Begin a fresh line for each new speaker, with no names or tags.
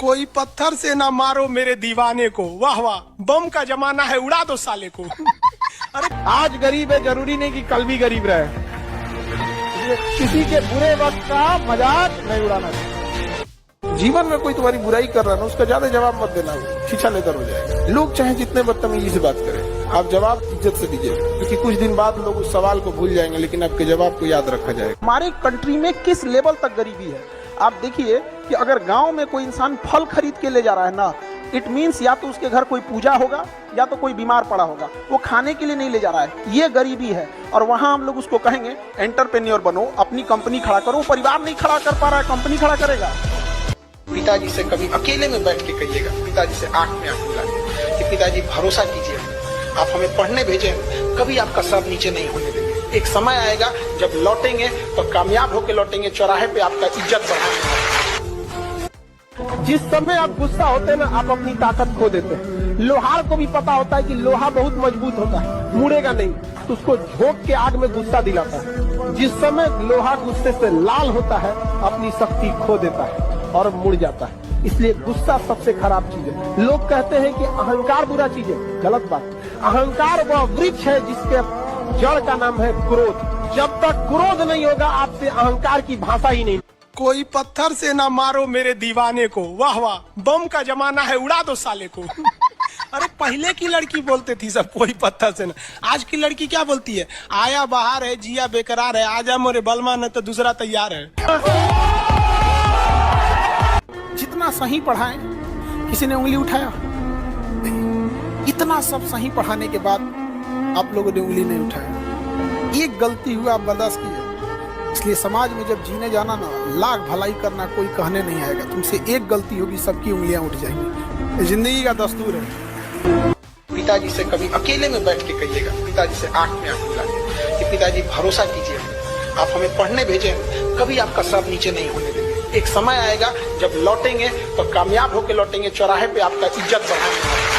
कोई पत्थर से ना मारो मेरे दीवाने को, वाह वाह, बम का जमाना है, उड़ा दो साले को।
अरे आज गरीब है जरूरी नहीं कि कल भी गरीब रहे। किसी के बुरे वक्त का मजाक नहीं उड़ाना चाहिए। जीवन में कोई तुम्हारी बुराई कर रहा है ना, उसका ज्यादा जवाब मत देना, खींचा लेकर हो जाएगा। लोग चाहे जितने बदतमीजी से बात करें, आप जवाब इज्जत से दीजिए, क्योंकि कुछ दिन बाद लोग उस सवाल को भूल जाएंगे, लेकिन आपके जवाब को याद रखा जाएगा। हमारे कंट्री में किस लेवल तक गरीबी है आप देखिए कि अगर गांव में कोई इंसान फल खरीद के ले जा रहा है ना, इट मीन्स या तो उसके घर कोई पूजा होगा या तो कोई बीमार पड़ा होगा, वो खाने के लिए नहीं ले जा रहा है, ये गरीबी है। और वहां हम लोग उसको कहेंगे एंटरप्रेन्योर बनो, अपनी कंपनी खड़ा करो। परिवार नहीं खड़ा कर पा रहा है, कंपनी खड़ा करेगा। पिताजी से कभी अकेले में बैठ के कहिएगा, पिताजी से आंख में आंख मिलाइए कि पिताजी भरोसा कीजिए, आप हमें पढ़ने भेजे, कभी आपका सर नीचे नहीं होने देंगे। एक समय आएगा जब लौटेंगे तो कामयाब होकर लौटेंगे, चौराहे पे आपका इज्जत बढ़ाएंगे। जिस समय आप गुस्सा होते हैं ना, आप अपनी ताकत खो देते हैं। लोहार को भी पता होता है कि लोहा बहुत मजबूत होता है, मुड़ेगा नहीं, तो उसको झोंक के आग में गुस्सा दिलाता है। जिस समय लोहा गुस्से से लाल होता है, अपनी शक्ति खो देता है और मुड़ जाता है। इसलिए गुस्सा सबसे खराब चीज है। लोग कहते हैं कि अहंकार बुरा चीज है, गलत बात। अहंकार वह वृक्ष है जिसके जड़ का नाम है क्रोध। जब तक क्रोध नहीं होगा, आपसे अहंकार की भाषा ही नहीं।
कोई पत्थर से ना मारो मेरे दीवाने को, वाह वाह, बम का जमाना है, उड़ा दो साले को। अरे पहले की लड़की बोलते थी सब कोई पत्थर से ना, आज की लड़की क्या बोलती है? आया बाहर है, जिया बेकरार है, आजा मोरे बलमा न तो दूसरा तैयार है।
जितना सही पढ़ाएं, किसी ने उंगली उठाया? इतना सब सही पढ़ाने के बाद आप लोगों ने उंगली नहीं उठाया। एक गलती हुआ, आप बर्दाश्त किए। इसलिए समाज में जब जीने जाना ना, लाख भलाई करना कोई कहने नहीं आएगा। तुमसे एक गलती होगी, सबकी उंगलियां उठ जाएंगी। जिंदगी का दस्तूर है। पिताजी से कभी अकेले में बैठ के कहिएगा, पिताजी से आंख में आंख मिलाइए कि पिताजी भरोसा कीजिए, आप हमें पढ़ने भेजे, कभी आपका सर नीचे नहीं होने देंगे। एक समय आएगा जब लौटेंगे तो कामयाब होकर लौटेंगे, चौराहे पे आपका इज्जत बढ़ाएंगे।